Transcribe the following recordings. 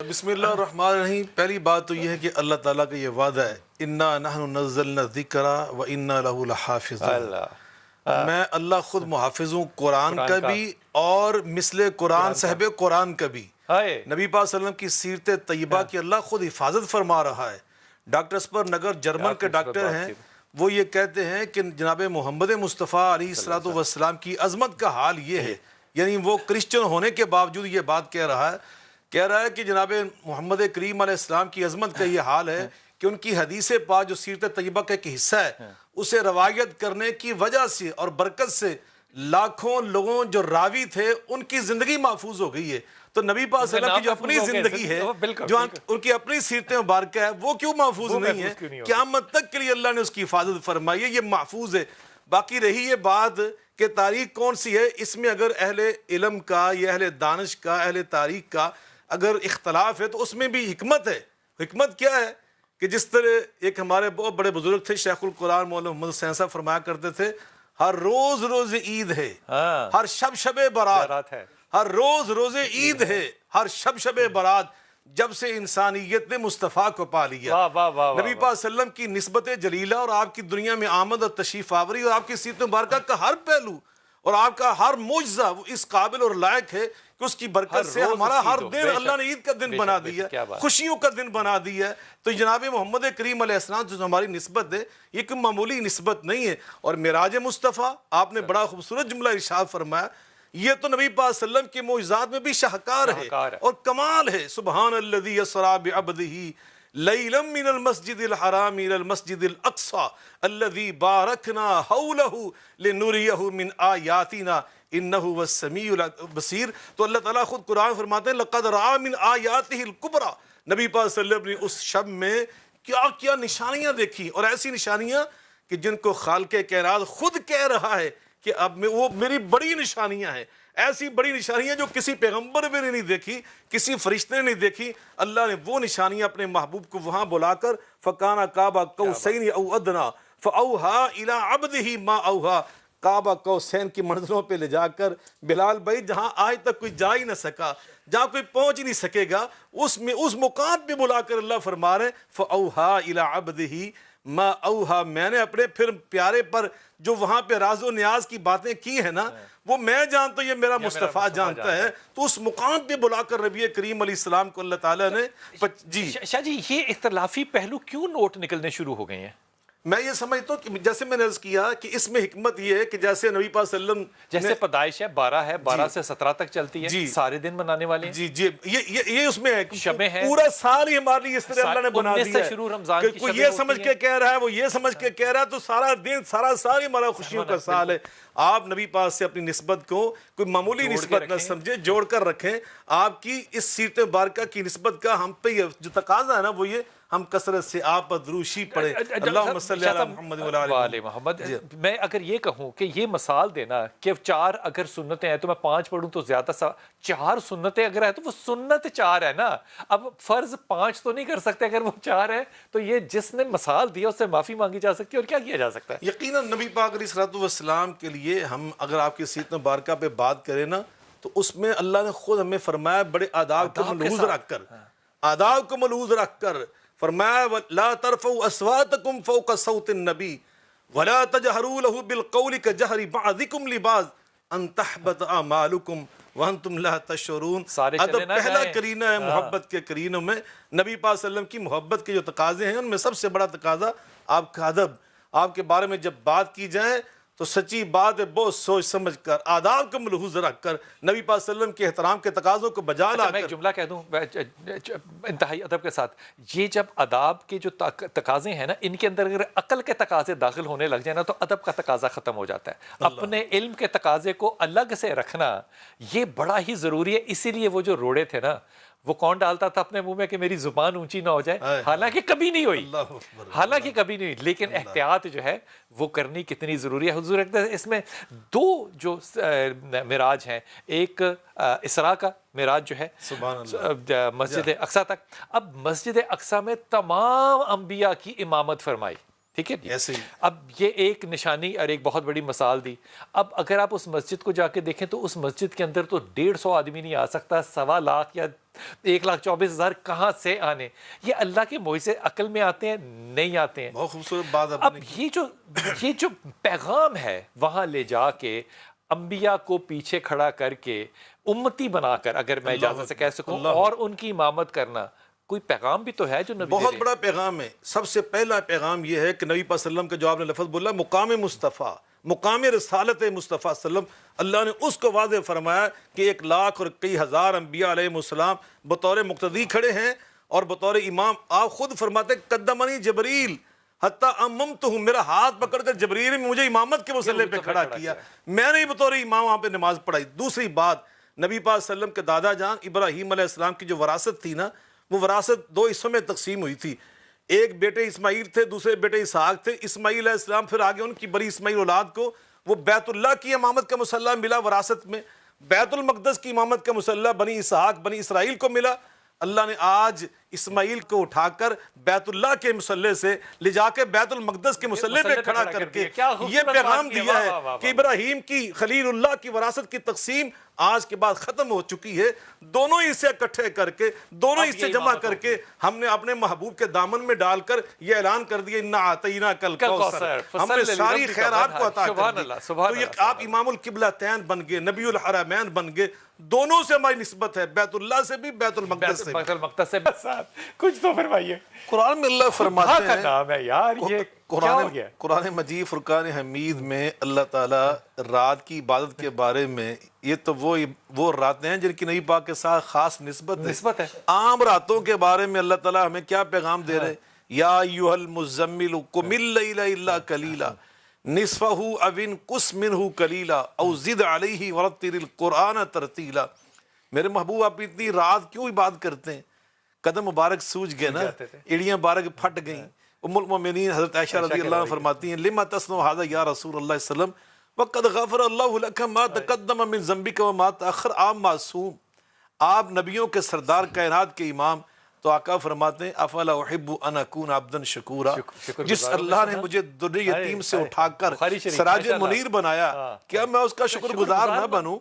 بسم اللہ الرحمن الرحیم. پہلی بات تو یہ ہے کہ اللہ تعالیٰ کا یہ وعدہ ہے انا نحن نزلنا الذکر و انا لہ لحافظون. میں اللہ خود محافظ ہوں قرآن کا بھی اور مثل قرآن صاحب قرآن کا بھی. نبی پاک صلی اللہ علیہ وسلم کی سیرت طیبہ کی اللہ خود حفاظت فرما رہا ہے. ڈاکٹر اسپر نگر جرمن کے ڈاکٹر ہیں, وہ یہ کہتے ہیں کہ جناب محمد مصطفیٰ علیہ الصلوۃ والسلام کی عظمت کا حال یہ ہے, یعنی وہ کرسچن ہونے کے باوجود یہ بات کہہ رہا ہے کہ جناب محمد کریم علیہ السلام کی عظمت کا یہ حال ہے کہ ان کی حدیث پاک جو سیرت طیبہ کا ایک حصہ ہے اسے روایت کرنے کی وجہ سے اور برکت سے لاکھوں لوگوں جو راوی تھے ان کی زندگی محفوظ ہو گئی ہے. تو نبی پاک صلی اللہ علیہ وسلم کی جو اپنی زندگی ہے, جو ان کی اپنی سیرت مبارکہ ہے, وہ کیوں محفوظ نہیں ہے؟ قیامت تک کے لیے اللہ نے اس کی حفاظت فرمائی ہے, یہ محفوظ ہے. باقی رہی یہ بات کہ تاریخ کون سی ہے, اس میں اگر اہل علم کا یا اہل دانش کا اہل تاریخ کا اگر اختلاف ہے تو اس میں بھی حکمت ہے. حکمت کیا ہے کہ جس طرح ایک ہمارے بہت بڑے بزرگ تھے شیخ القرآن مولانا محمد حسین صاحب فرمایا کرتے تھے, ہر روز روز عید ہے, ہر شب شب برات ہے, ہر روز روز عید ہے, ہر شب شب برات, جب سے انسانیت نے مصطفیٰ کو پا لیا. نبی پاک صلی اللہ علیہ وسلم کی نسبت جلیلہ اور آپ کی دنیا میں آمد اور تشریف آوری اور آپ کی سیرت مبارکہ کا ہر پہلو اور آپ کا ہر معجزہ وہ اس قابل اور لائق ہے کہ اس کی برکت سے ہمارا ہر دن اللہ نے عید کا دن بنا دیا, خوشیوں کا دن بنا دیا ہے. تو جناب محمد کریم علیہ السلام جو ہماری نسبت ہے یہ کوئی معمولی نسبت نہیں ہے. اور معراج مصطفیٰ آپ نے بڑا خوبصورت جملہ ارشاد فرمایا, یہ تو نبی پاک صلی اللہ علیہ وسلم کے معجزات میں بھی شاہکار ہے اور کمال ہے. سبحان الذی اسریٰ بعبدہ لیلا من المسجد الحرام الى المسجد الاقصى الذي باركنا حوله لنريه من آیاتنا انه هو السمیع البصیر. تو اللہ تعالیٰ خود قرآن فرماتے ہیں لقد رأى من آیاته الکبریٰ. نبی پاک صلی اللہ علیہ وسلم نے اس شب میں کیا کیا نشانیاں دیکھی, اور ایسی نشانیاں کہ جن کو خالق کائنات خود کہہ رہا ہے کہ اب میں وہ میری بڑی نشانیاں ہیں, ایسی بڑی نشانیاں جو کسی پیغمبر بھی نے نہیں دیکھی, کسی فرشتے نے نہیں دیکھی. اللہ نے وہ نشانیاں اپنے محبوب کو وہاں بلا کر فَكَانَ قَابَ قَوْسَيْنِ أَوْ أَدْنَىٰ فَأَوْحَىٰ إِلَىٰ عَبْدِهِ مَا أَوْحَىٰ. کعبہ قوسین کی منزلوں پہ لے جا کر بلال بھائی جہاں آج تک کوئی جا ہی نہ سکا, جہاں کوئی پہنچ ہی نہیں سکے گا, اس مقام پہ بلا کر اللہ فرما رہے فَأَوْحَىٰ إِلَىٰ عَبْدِهِ ما اوہا, میں نے اپنے پھر پیارے پر جو وہاں پہ راز و نیاز کی باتیں کی ہیں نا وہ میں جانتا ہوں, یہ میرا مصطفیٰ جانتا ہے. تو اس مقام پہ بلا کر نبی کریم علیہ السلام کو اللہ تعالیٰ نے جی شاہ جی یہ اختلافی پہلو کیوں نوٹ نکلنے شروع ہو گئے ہیں؟ میں یہ سمجھتا ہوں کہ جیسے میں نے عرض کیا کہ اس میں حکمت یہ ہے کہ جیسے نبی پاک صلی اللہ علیہ وسلم جیسے پیدائش ہے 12 ہے, 12 سے 17 تک چلتی ہے, سارے دن منانے والے ہیں. جی یہ اس میں ہے, شبیں ہیں, پورا سال ہی ہمارے لیے اس طرح اللہ نے بنا دیا ہے شروع رمضان کی کوئی یہ سمجھ کے کہہ رہا ہے, وہ یہ سمجھ کے کہہ رہا ہے, تو سارا دن سارا سال ہی ہمارا خوشیوں کا سال ہے. آپ نبی پاک سے اپنی نسبت کو کوئی معمولی نسبت نہ سمجھے, جوڑ کر رکھیں. آپ کی اس سیرت مبارکہ کی نسبت کا ہم پہ جو تقاضا ہے نا وہ یہ ہم کثرت سے آپ پر دروشی پڑھیں. اللہم صلی علی محمد وعلی محمد. میں اگر یہ کہوں کہ یہ مثال دینا کہ 4 اگر سنتیں ہیں تو میں 5 پڑھوں تو زیادہ 4 سنتیں اگر ہیں تو وہ سنت 4 ہے نا, اب فرض 5 تو نہیں کر سکتے, اگر وہ 4 ہے تو یہ جس نے مثال دیا اس سے معافی مانگی جا سکتی ہے اور کیا کیا جا سکتا ہے. یقیناً نبی پاک علیہ الصلوۃ والسلام کے لیے ہم اگر آپ کی سیرت مبارکہ پہ بات کریں نا تو اس میں اللہ نے خود ہمیں فرمایا بڑے آداب کو ملحوظ رکھ کر فرمایا لا ترفعوا اصواتکم فوق صوت النبی ولا تجہروا له بالقول كجہر بعضکم لبعض ان تحبط اعمالکم وانتم لا تشعرون. ادب پہلا کرینہ ہے محبت کے کرینوں میں. نبی پاک صلی اللہ علیہ وسلم کی محبت کے جو تقاضے ہیں ان میں سب سے بڑا تقاضا آپ کا ادب. آپ کے بارے میں جب بات کی جائے تو سچی بات ہے بہت سوچ سمجھ کر آداب کو ملحوظ رکھ کر نبی پاک صلی اللہ علیہ وسلم کے احترام کے تقاضوں کو بجا لا کر. میں ایک جملہ کہہ دوں انتہائی ادب کے ساتھ, یہ جب آداب کے جو تقاضے ہیں نا ان کے اندر اگر عقل کے تقاضے داخل ہونے لگ جائیں نا تو ادب کا تقاضا ختم ہو جاتا ہے. اپنے علم کے تقاضے کو الگ سے رکھنا یہ بڑا ہی ضروری ہے. اسی لیے وہ جو روڑے تھے نا وہ کون ڈالتا تھا اپنے منہ میں کہ میری زبان اونچی نہ ہو جائے, حالانکہ کبھی نہیں ہوئی, لیکن احتیاط جو ہے وہ کرنی کتنی ضروری ہے. حضور اس میں 2 جو معراج ہیں, ایک اسراء کا معراج جو ہے مسجد اقصیٰ تک. اب مسجد اقصیٰ میں تمام انبیاء کی امامت فرمائی, ٹھیک ہے جی. ایسے ہی. اب یہ ایک نشانی اور ایک بہت بڑی مثال دی. اب اگر آپ اس مسجد کو جا کے دیکھیں تو اس مسجد کے اندر تو 150 آدمی نہیں آ سکتا, 1.25 لاکھ یا 1,24,000 کہاں سے آنے؟ یہ اللہ کے معجزے عقل میں آتے ہیں؟ نہیں آتے ہیں. بہت خوبصورت بات. اب یہ جو پیغام ہے وہاں لے جا کے انبیاء کو پیچھے کھڑا کر کے امتی بنا کر, اگر میں اجازت سے کہہ سکوں, اور ان کی امامت کرنا, کوئی پیغام بھی تو ہے جو نبی بہت بڑا پیغام ہے. سب سے پہلا پیغام یہ ہے کہ نبی پاک صلی اللہ علیہ وسلم کا جو آپ نے لفظ بولا مقام مصطفیٰ, مقام رسالت مصطفیٰ صلی اللہ علیہ وسلم, اللہ نے اس کو واضح فرمایا کہ 1 لاکھ اور کئی ہزار انبیاء علیہ السلام بطور مقتدی کھڑے ہیں اور بطور امام. آپ خود فرماتے قدمنی جبریل حتیٰ اممتہم, میرا ہاتھ پکڑ کر جبریل نے مجھے امامت کے مصلی پہ کھڑا کیا, میں نے بطور امام وہاں پہ نماز پڑھائی. دوسری بات, نبی پاک صلی اللہ علیہ وسلم کے دادا جان ابراہیم علیہ السلام کی جو وراثت تھی نا, وہ وراثت 2 حصوں میں تقسیم ہوئی تھی. ایک بیٹے اسماعیل تھے, دوسرے بیٹے اسحاق تھے. اسماعیل علیہ السلام پھر آگے ان کی بڑی اسماعیل اولاد کو وہ بیت اللہ کی امامت کا مصلی ملا وراثت میں, بیت المقدس کی امامت کا مصلی بنی اسحاق بنی اسرائیل کو ملا. اللہ نے آج اسماعیل کو اٹھا کر بیت اللہ کے مصلی سے لے جا کے بیت المقدس کے مصلی پہ کھڑا کر کے یہ پیغام دیا ہے کہ ابراہیم کی خلیل اللہ کی وراثت کی تقسیم آج کے بعد ختم ہو چکی ہے. دونوں حصے اکٹھے کر کے, دونوں حصے جمع کر کے ہم نے اپنے محبوب کے دامن میں ڈال کر یہ اعلان کر دیا انا اعطیناک الکوثر, ہم نے ساری خیرات کو عطا کر دی. تو یہ آپ امام القبلتین بن گئے, نبی الحرمین بن گئے. دونوں سے ہماری نسبت ہے, بیت اللہ سے بھی, بیت المقدس سے بھی. کچھ تو فرمائیے. قرآن میں اللہ فرماتے ہیں, نام ہے یار یہ قرآن مجید فرقان حمید میں اللہ تعالیٰ رات کی عبادت کے بارے میں, یہ تو وہ راتیں ہیں جن کی نبی پاک کے ساتھ خاص نسبت ہے. عام راتوں کے بارے میں اللہ تعالیٰ ہمیں کیا پیغام دے رہے ہیں؟ یا ایھا المزمل قم اللیل الا قلیلا نصفہ او انقص منہ قلیلا او زد علیہ ورتل القرآن ترتیلا. میرے محبوب آپ اتنی رات کیوں عبادت کرتے ہیں؟ قدم مبارک سوج گئے نا, ایڑیاں مبارک پھٹ گئیں. ام المؤمنین حضرت عائشہ رضی اللہ عنہ فرماتی ہیں لما تصنع ھذا یا رسول اللہ صلی اللہ علیہ وسلم وقد غفر اللہ لک ما تقدم من ذنبک وما تأخر. آپ معصوم, آپ نبیوں کے سردار کائنات کے امام, تو آقا فرماتے ہیں افلا احب ان اکون عبدا شکورا, جس اللہ نے مجھے در یتیم سے اٹھا کر سراج منیر بنایا, کیا میں اس کا شکر گزار نہ بنوں؟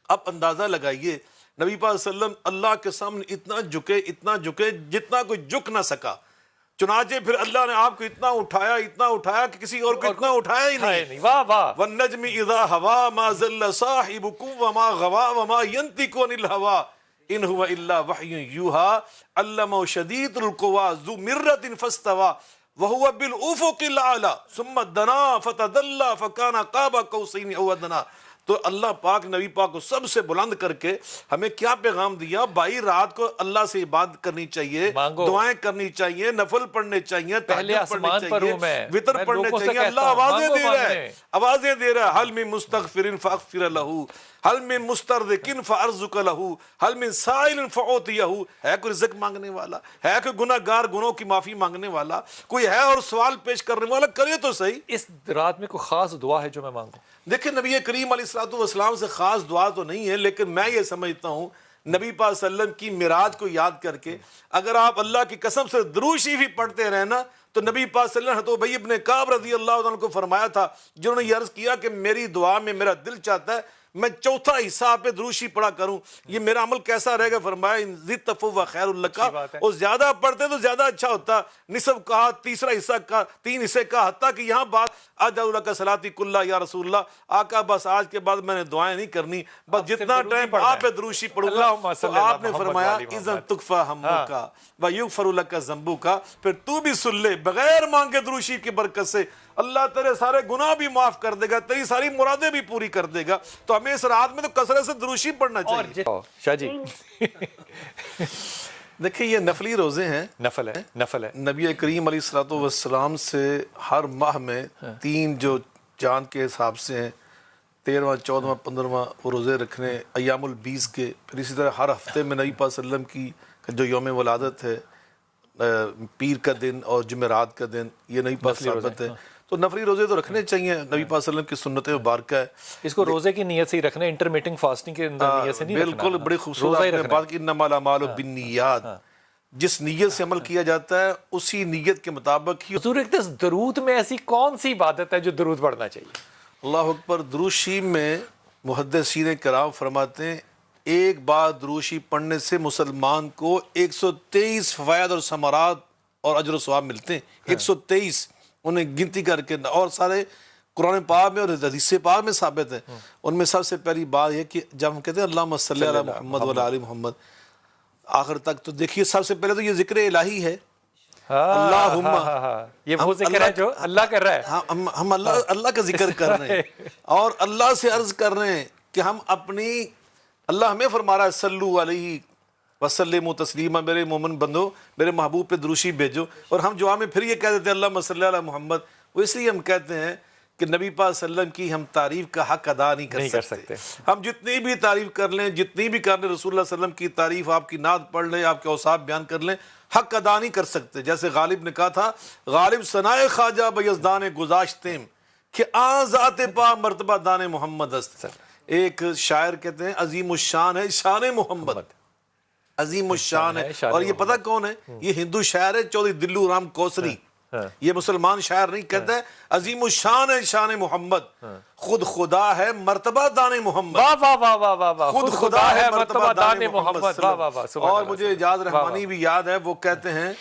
اب اندازہ لگائیے نبی پاک صلی اللہ علیہ وسلم اللہ کے سامنے اتنا جھکے جتنا کوئی جھک نہ سکا. چنانچہ پھر اللہ نے آپ کو اتنا اٹھایا کہ کسی اور کو اتنا اٹھایا ہی نہیں. والنجم اذا ہوا ما ضل صاحبکم وما غوا وما ينطق عن الہوا ان هو الا وحی یوحى علمہ شدید القوى ذو مرۃ فاستوى وهو بالافق الاعلی ثم دنا فتدلى فكان قاب قوسین او ادنی. تو اللہ پاک نبی پاک کو سب سے بلند کر کے ہمیں کیا پیغام دیا؟ بھائی رات کو اللہ سے عبادت کرنی چاہیے, دعائیں کرنی چاہیے, نفل پڑھنے چاہیے, تہجد پڑھنے چاہیے, وتر پڑھنے چاہیے. اللہ آوازیں دے رہا ہے حل من مستغفر فاغفر له, حل من مسترزق فارزق له, حل من سائل فاعطیہ. ہے کوئی رزق مانگنے والا, ہے کوئی گناہ گار گناہوں کی معافی مانگنے والا, کوئی ہے اور سوال پیش کرنے والا؟ کرے تو صحیح. اس رات میں کوئی خاص دعا ہے جو میں مانگوں؟ دیکھیں نبی کریم علیہ السلام سے خاص دعا تو نہیں ہے, لیکن میں یہ سمجھتا ہوں نبی پاک صلی اللہ علیہ وسلم کی معراج کو یاد کر کے اگر آپ اللہ کی قسم سے درود شریف پڑھتے رہنا تو نبی پاک صلی اللہ علیہ وسلم ابی ابن کعب رضی اللہ عنہ کو فرمایا تھا, جنہوں نے یہ عرض کیا کہ میری دعا میں میرا دل چاہتا ہے میں چوتھا حصہ آپ پہ درود شریف پڑھا کروں, یہ میرا عمل کیسا رہے گا؟ فرمایا زدت فہو خیر لک, اور زیادہ پڑھتے تو زیادہ اچھا ہوتا. نصف کہا, تیسرا حصہ کہا, 3 حصے کہا, حتیٰ کہ یہاں بات اجعل لک صلاتی کلھا یا رسول اللہ, آقا بس آج کے بعد میں نے دعائیں نہیں کرنی, بس جتنا ٹائم آپ پہ درود شریف پڑھوں گا. تو آپ نے فرمایا اذن تکفی ہمک ویغفر لک ذنبک, پھر تو بھی سن لے بغیر مانگے درود شریف کی برکت سے اللہ تیرے سارے گناہ بھی معاف کر دے گا, تیری ساری مرادیں بھی پوری کر دے گا. تو ہمیں اس رات میں تو کثرت سے درود شریف پڑھنا چاہیے. شاہ جی دیکھیں یہ نفلی روزے ہیں, نفل ہے. نبی کریم علیہ السلام سے ہر ماہ میں 3 جو چاند کے حساب سے ہیں 13واں 14واں 15واں وہ روزے رکھنے ایام البیس کے. پھر اسی طرح ہر ہفتے میں نبی پاک صلی اللہ علیہ وسلم کی جو یوم ولادت ہے پیر کا دن اور جمعرات کا دن, یہ نبی پاک ثابت ہے. تو نفلی روزے تو رکھنے چاہیے, نبی پاک صلی اللہ علیہ وسلم کی سنت مبارکہ ہے. اس کو روزے کی نیت سے ہی رکھنا, انٹرمیٹنگ فاسٹنگ کے اندر نیت سے نہیں رکھنا. بالکل, بڑی خوبصورت بات کہ انما الاعمال بالنیات, جس نیت سے عمل کیا جاتا ہے اسی نیت کے مطابق ہی. حضور اقدس درود میں ایسی کون سی عبادت ہے جو درود پڑھنا چاہیے؟ اللہ اکبر. درود شریف میں محدثین کرام فرماتے ہیں ایک بار درود شریف پڑھنے سے مسلمان کو 123 فوائد اور ثمرات اور اجر و ثواب ملتے ہیں. 123 انہیں گنتی کر کے، اور سارے قرآن پاک میں اور حدیث پاک میں ثابت ہے. ان میں سب سے پہلی بات یہ کہ جب ہم کہتے ہیں اللہم صلی علی محمد و علی آل محمد آخر تک، تو دیکھیے سب سے پہلے تو یہ ذکر الہی ہے. اللہم، یہ وہ ذکر ہے جو اللہ کر رہا ہے. ہم اللہ کا ذکر کر رہے ہیں اور اللہ سے عرض کر رہے ہیں کہ ہم اپنی، اللہ ہمیں فرما رہا ہے صلو علیہ وسلم تسلیما، میرے مومن بندو میرے محبوب پہ درود شریف بھیجو. اور ہم دعا میں پھر یہ کہہ دیتے ہیں اللہم صلی علی محمد. وہ اس لیے ہم کہتے ہیں کہ نبی پاک صلی اللہ علیہ وسلم کی ہم تعریف کا حق ادا نہیں کر سکتے. ہم جتنی بھی تعریف کر لیں، جتنی بھی کر لیں، رسول اللہ صلی اللہ علیہ وسلم کی تعریف، آپ کی نعت پڑھ لیں، آپ کے اوصاف بیان کر لیں، حق ادا نہیں کر سکتے. جیسے غالب نے کہا تھا غالب ثنائے خواجہ بیزدان گذاشتیم کہ آن ذات پا مرتبہ دان محمد است. ایک شاعر کہتے ہیں عظیم الشان ہے شان محمد، عظیم الشان ہے. اور یہ پتہ کون ہے؟ یہ ہندو شاعر ہے چودھری دلو رام کوسری. یہ مسلمان شاعر نہیں. کہتا ہے عظیم الشان ہے شان محمد، خود خدا ہے مرتبہ دان محمد. واہ واہ واہ واہ واہ واہ، خود خدا ہے مرتبہ دان محمد. واہ واہ واہ. اور مجھے اجاز رحمانی بھی یاد ہے، وہ کہتے ہیں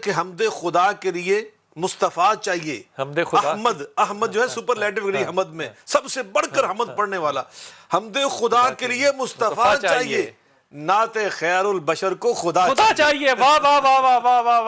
کہ حمد خدا کے لیے مصطفیٰ چاہیے. حمد خدا، احمد جو ہے سپرلیٹو ڈگری حمد میں سب سے بڑھ کر حمد پڑھنے والا. حمد خدا کے لیے مصطفیٰ چاہیے، نعت خیر البشر کو خدا چاہیے. واہ واہ واہ واہ واہ واہ.